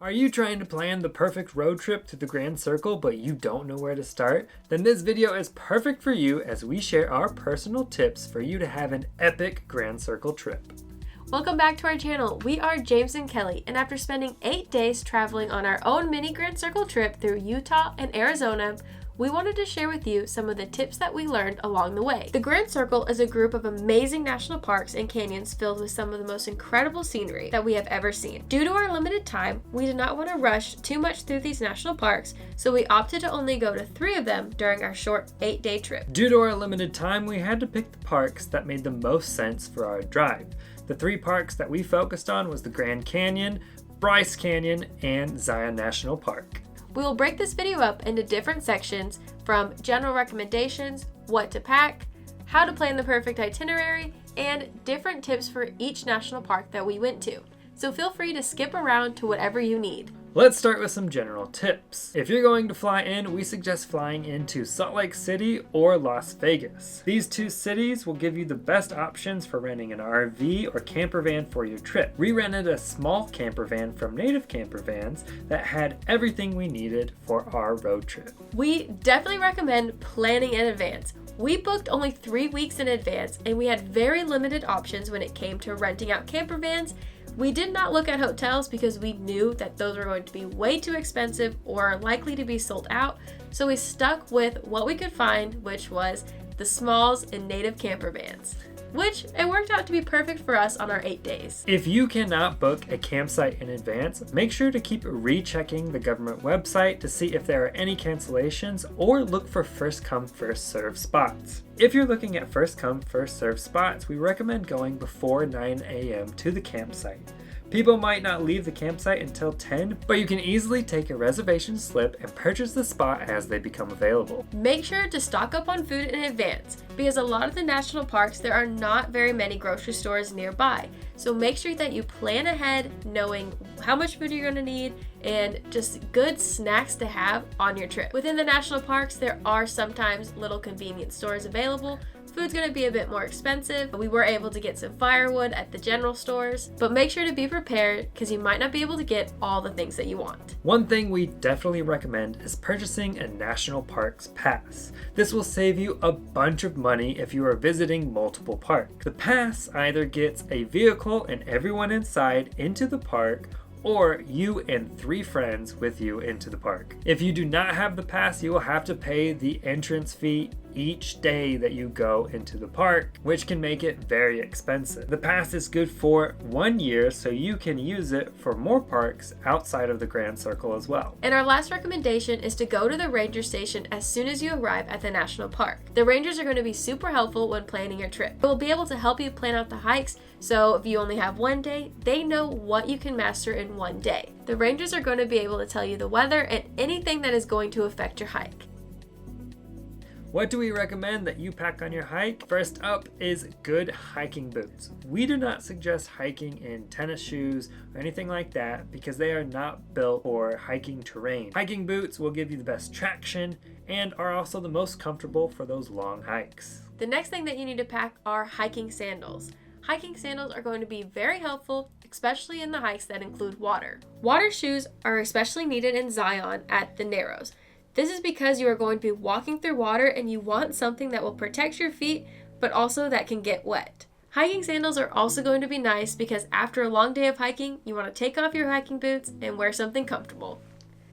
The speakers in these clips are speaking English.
Are you trying to plan the perfect road trip to the Grand Circle but you don't know where to start? Then this video is perfect for you as we share our personal tips for you to have an epic Grand Circle trip. Welcome back to our channel. We are James and Keli, and after spending 8 days traveling on our own mini Grand Circle trip through Utah and Arizona, we wanted to share with you some of the tips that we learned along the way. The Grand Circle is a group of amazing national parks and canyons filled with some of the most incredible scenery that we have ever seen. Due to our limited time, we did not want to rush too much through these national parks, so we opted to only go to 3 of them during our short 8-day trip. Due to our limited time, we had to pick the parks that made the most sense for our drive. The 3 parks that we focused on was the Grand Canyon, Bryce Canyon, and Zion National Park. We will break this video up into different sections from general recommendations, what to pack, how to plan the perfect itinerary, and different tips for each national park that we went to. So feel free to skip around to whatever you need. Let's start with some general tips. If you're going to fly in, we suggest flying into Salt Lake City or Las Vegas. These 2 cities will give you the best options for renting an RV or camper van for your trip. We rented a small camper van from Native Camper Vans that had everything we needed for our road trip. We definitely recommend planning in advance. We booked only 3 weeks in advance, and we had very limited options when it came to renting out camper vans. We did not look at hotels because we knew that those were going to be way too expensive or likely to be sold out, so we stuck with what we could find, which was the smalls and Native camper vans, which it worked out to be perfect for us on our 8 days. If you cannot book a campsite in advance, make sure to keep rechecking the government website to see if there are any cancellations or look for first come, first serve spots. If you're looking at first come, first serve spots, we recommend going before 9 a.m. to the campsite. People might not leave the campsite until 10, but you can easily take a reservation slip and purchase the spot as they become available. Make sure to stock up on food in advance because a lot of the national parks, there are not very many grocery stores nearby. So make sure that you plan ahead knowing how much food you're going to need and just good snacks to have on your trip. Within the national parks, there are sometimes little convenience stores available. Food's going to be a bit more expensive. We were able to get some firewood at the general stores, but make sure to be prepared because you might not be able to get all the things that you want. One thing we definitely recommend is purchasing a national parks pass. This will save you a bunch of money if you are visiting multiple parks. The pass either gets a vehicle and everyone inside into the park, or you and 3 friends with you into the park. If you do not have the pass, you will have to pay the entrance fee each day that you go into the park, which can make it very expensive. The pass is good for 1 year, so you can use it for more parks outside of the Grand Circle as well. And our last recommendation is to go to the ranger station as soon as you arrive at the national park. The rangers are going to be super helpful when planning your trip. They will be able to help you plan out the hikes, so if you only have 1 day, they know what you can master in 1 day. The rangers are going to be able to tell you the weather and anything that is going to affect your hike. What do we recommend that you pack on your hike? First up is good hiking boots. We do not suggest hiking in tennis shoes or anything like that because they are not built for hiking terrain. Hiking boots will give you the best traction and are also the most comfortable for those long hikes. The next thing that you need to pack are hiking sandals. Hiking sandals are going to be very helpful, especially in the hikes that include water. Water shoes are especially needed in Zion at the Narrows. This is because you are going to be walking through water and you want something that will protect your feet, but also that can get wet. Hiking sandals are also going to be nice because after a long day of hiking, you want to take off your hiking boots and wear something comfortable.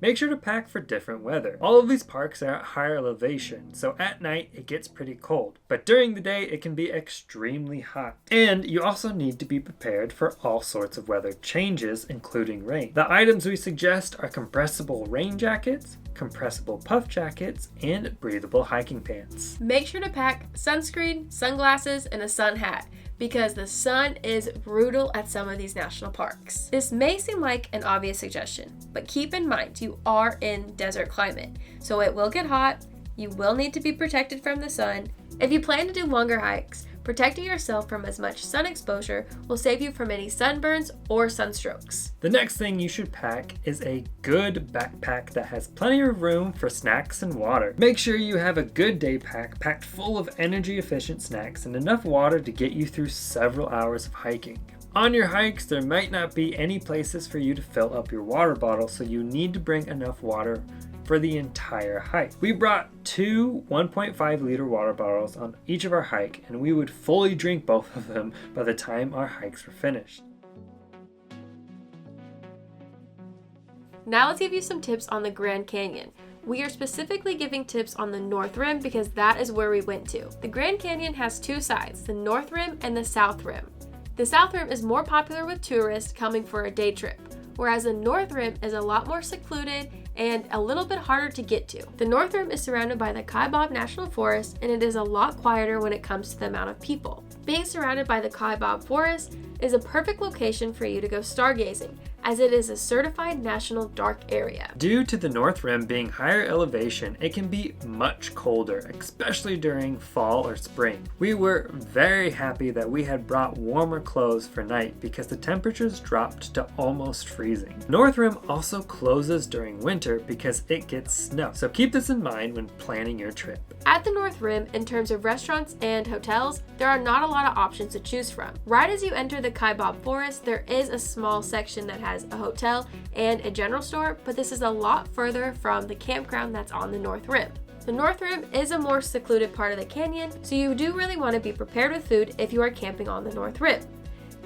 Make sure to pack for different weather. All of these parks are at higher elevation, so at night it gets pretty cold, but during the day it can be extremely hot. And you also need to be prepared for all sorts of weather changes, including rain. The items we suggest are compressible rain jackets, compressible puff jackets, and breathable hiking pants. Make sure to pack sunscreen, sunglasses, and a sun hat because the sun is brutal at some of these national parks. This may seem like an obvious suggestion, but keep in mind you are in desert climate, so it will get hot, you will need to be protected from the sun. If you plan to do longer hikes, protecting yourself from as much sun exposure will save you from any sunburns or sunstrokes. The next thing you should pack is a good backpack that has plenty of room for snacks and water. Make sure you have a good day pack packed full of energy efficient snacks and enough water to get you through several hours of hiking. On your hikes, there might not be any places for you to fill up your water bottle, so you need to bring enough water for the entire hike. We brought 2 1.5 liter water bottles on each of our hike, and we would fully drink both of them by the time our hikes were finished. Now let's give you some tips on the Grand Canyon. We are specifically giving tips on the North Rim because that is where we went to. The Grand Canyon has 2 sides, the North Rim and the South Rim. The South Rim is more popular with tourists coming for a day trip, whereas the North Rim is a lot more secluded and a little bit harder to get to. The North Rim is surrounded by the Kaibab National Forest, and it is a lot quieter when it comes to the amount of people. Being surrounded by the Kaibab Forest is a perfect location for you to go stargazing, as it is a certified national dark area. Due to the North Rim being higher elevation, it can be much colder, especially during fall or spring. We were very happy that we had brought warmer clothes for night because the temperatures dropped to almost freezing. North Rim also closes during winter because it gets snow, so keep this in mind when planning your trip. At the North Rim, in terms of restaurants and hotels, there are not a lot of options to choose from. Right as you enter the Kaibab Forest, there is a small section that has a hotel and a general store, but this is a lot further from the campground that's on the North Rim. The North Rim is a more secluded part of the canyon, so you do really want to be prepared with food if you are camping on the North Rim.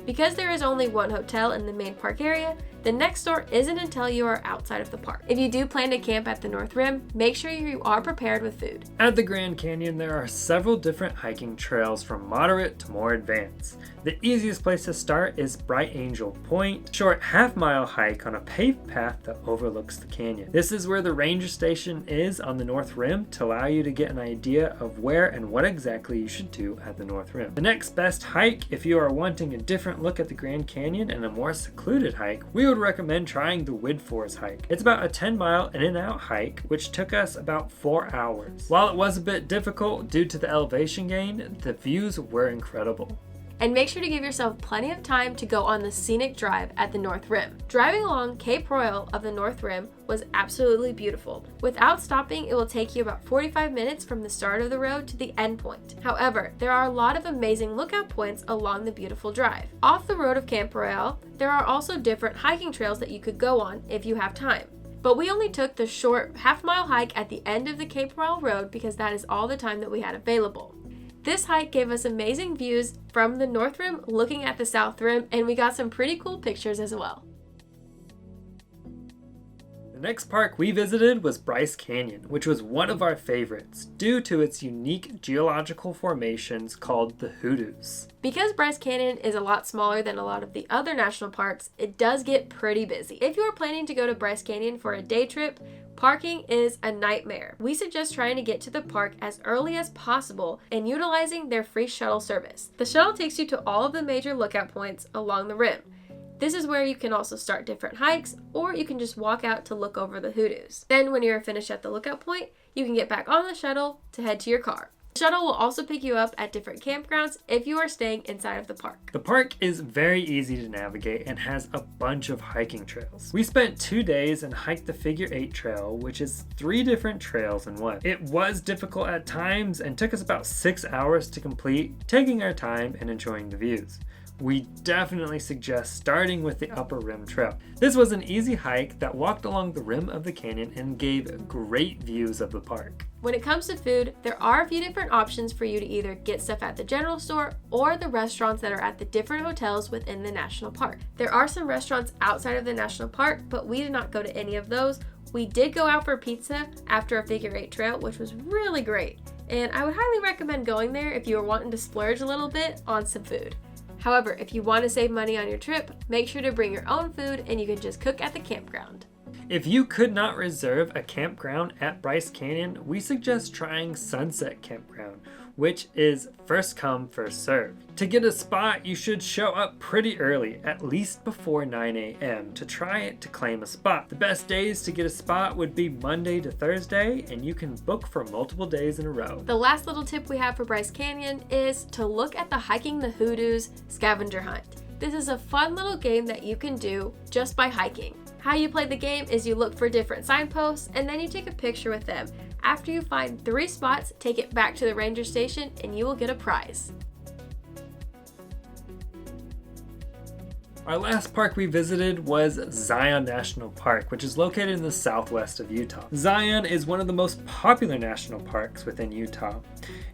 Because there is only one hotel in the main park area, the next store isn't until you are outside of the park. If you do plan to camp at the North Rim, make sure you are prepared with food. At the Grand Canyon, there are several different hiking trails from moderate to more advanced. The easiest place to start is Bright Angel Point, a short half-mile hike on a paved path that overlooks the canyon. This is where the ranger station is on the North Rim to allow you to get an idea of where and what exactly you should do at the North Rim. The next best hike, if you are wanting a different look at the Grand Canyon and a more secluded hike, we would recommend trying the Woodforest hike. It's about a 10-mile in and out hike, which took us about 4 hours. While it was a bit difficult due to the elevation gain, the views were incredible. And make sure to give yourself plenty of time to go on the scenic drive at the North Rim. Driving along Cape Royal of the North Rim was absolutely beautiful. Without stopping, it will take you about 45 minutes from the start of the road to the end point. However, there are a lot of amazing lookout points along the beautiful drive. Off the road of Cape Royal, there are also different hiking trails that you could go on if you have time. But we only took the short half-mile hike at the end of the Cape Royal Road because that is all the time that we had available. This hike gave us amazing views from the North Rim looking at the South Rim, and we got some pretty cool pictures as well. The next park we visited was Bryce Canyon, which was one of our favorites due to its unique geological formations called the Hoodoos. Because Bryce Canyon is a lot smaller than a lot of the other national parks, it does get pretty busy. If you are planning to go to Bryce Canyon for a day trip, parking is a nightmare. We suggest trying to get to the park as early as possible and utilizing their free shuttle service. The shuttle takes you to all of the major lookout points along the rim. This is where you can also start different hikes, or you can just walk out to look over the Hoodoos. Then when you're finished at the lookout point, you can get back on the shuttle to head to your car. The shuttle will also pick you up at different campgrounds if you are staying inside of the park. The park is very easy to navigate and has a bunch of hiking trails. We spent 2 days and hiked the Figure 8 Trail, which is 3 different trails in one. It was difficult at times and took us about 6 hours to complete, taking our time and enjoying the views. We definitely suggest starting with the Upper Rim Trail. This was an easy hike that walked along the rim of the canyon and gave great views of the park. When it comes to food, there are a few different options for you to either get stuff at the general store or the restaurants that are at the different hotels within the national park. There are some restaurants outside of the national park, but we did not go to any of those. We did go out for pizza after a Figure 8 Trail, which was really great. And I would highly recommend going there if you are wanting to splurge a little bit on some food. However, if you want to save money on your trip, make sure to bring your own food and you can just cook at the campground. If you could not reserve a campground at Bryce Canyon, we suggest trying Sunset Campground, which is first come, first served. To get a spot, you should show up pretty early, at least before 9 a.m. to try it to claim a spot. The best days to get a spot would be Monday to Thursday, and you can book for multiple days in a row. The last little tip we have for Bryce Canyon is to look at the Hiking the Hoodoos scavenger hunt. This is a fun little game that you can do just by hiking. How you play the game is you look for different signposts and then you take a picture with them. After you find 3 spots, take it back to the ranger station and you will get a prize. Our last park we visited was Zion National Park, which is located in the southwest of Utah. Zion is one of the most popular national parks within Utah.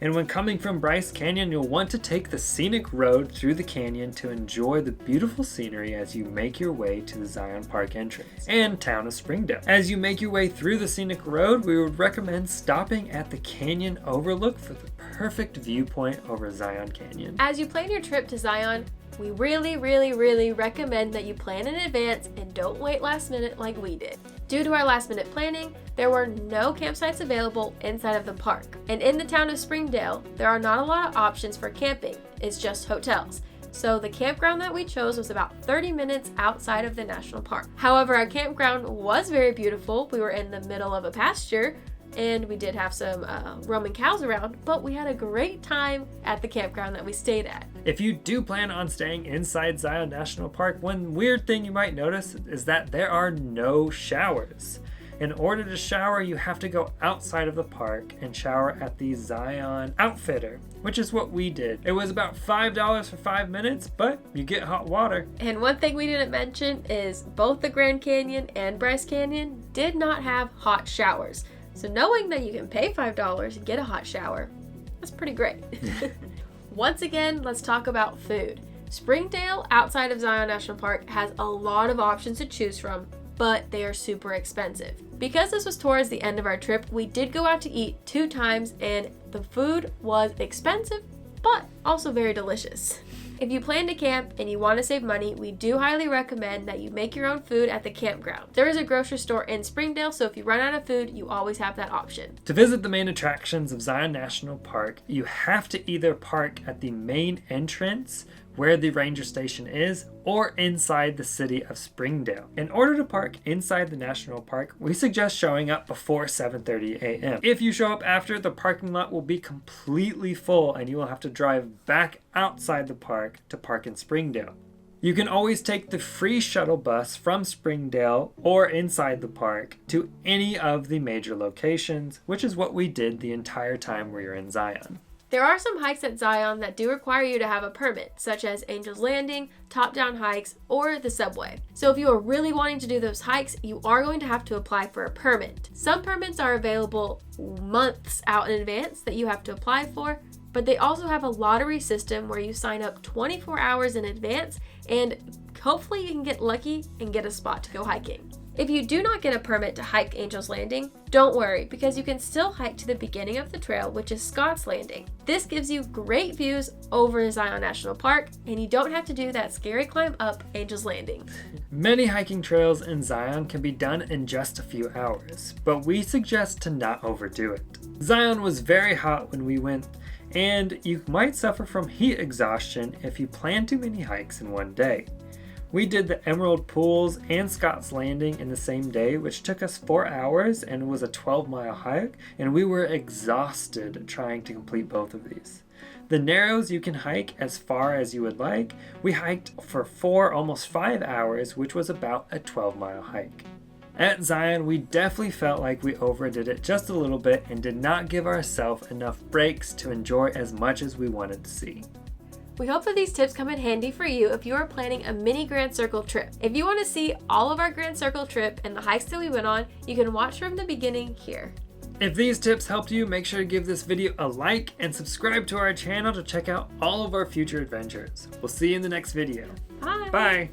And when coming from Bryce Canyon, you'll want to take the scenic road through the canyon to enjoy the beautiful scenery as you make your way to the Zion Park entrance and town of Springdale. As you make your way through the scenic road, we would recommend stopping at the canyon overlook for the perfect viewpoint over Zion Canyon. As you plan your trip to Zion, we really recommend that you plan in advance and don't wait last minute like we did. Due to our last minute planning, there were no campsites available inside of the park. And in the town of Springdale, there are not a lot of options for camping. It's just hotels. So the campground that we chose was about 30 minutes outside of the national park. However, our campground was very beautiful. We were in the middle of a pasture, and we did have some roaming cows around, but we had a great time at the campground that we stayed at. If you do plan on staying inside Zion National Park, one weird thing you might notice is that there are no showers. In order to shower, you have to go outside of the park and shower at the Zion Outfitter, which is what we did. It was about $5 for 5 minutes, but you get hot water. And one thing we didn't mention is both the Grand Canyon and Bryce Canyon did not have hot showers. So knowing that you can pay $5 and get a hot shower, that's pretty great. Once again, let's talk about food. Springdale, outside of Zion National Park, has a lot of options to choose from, but they are super expensive. Because this was towards the end of our trip, we did go out to eat 2 times, and the food was expensive, but also very delicious. If you plan to camp and you want to save money, we do highly recommend that you make your own food at the campground. There is a grocery store in Springdale, so if you run out of food, you always have that option. To visit the main attractions of Zion National Park, you have to either park at the main entrance where the ranger station is, or inside the city of Springdale. In order to park inside the national park, we suggest showing up before 7:30 a.m. If you show up after, the parking lot will be completely full and you will have to drive back outside the park to park in Springdale. You can always take the free shuttle bus from Springdale or inside the park to any of the major locations, which is what we did the entire time we were in Zion. There are some hikes at Zion that do require you to have a permit, such as Angel's Landing, top-down hikes, or the subway. So if you are really wanting to do those hikes, you are going to have to apply for a permit. Some permits are available months out in advance that you have to apply for, but they also have a lottery system where you sign up 24 hours in advance, and hopefully you can get lucky and get a spot to go hiking. If you do not get a permit to hike Angel's Landing, don't worry, because you can still hike to the beginning of the trail, which is Scott's Landing. This gives you great views over Zion National Park, and you don't have to do that scary climb up Angel's Landing. Many hiking trails in Zion can be done in just a few hours, but we suggest to not overdo it. Zion was very hot when we went, and you might suffer from heat exhaustion if you plan too many hikes in one day. We did the Emerald Pools and Scott's Landing in the same day, which took us 4 hours and was a 12-mile hike, and we were exhausted trying to complete both of these. The Narrows you can hike as far as you would like. We hiked for 4, almost 5 hours, which was about a 12-mile hike. At Zion, we definitely felt like we overdid it just a little bit and did not give ourselves enough breaks to enjoy as much as we wanted to see. We hope that these tips come in handy for you if you are planning a mini Grand Circle trip. If you want to see all of our Grand Circle trip and the hikes that we went on, you can watch from the beginning here. If these tips helped you, make sure to give this video a like and subscribe to our channel to check out all of our future adventures. We'll see you in the next video. Bye! Bye!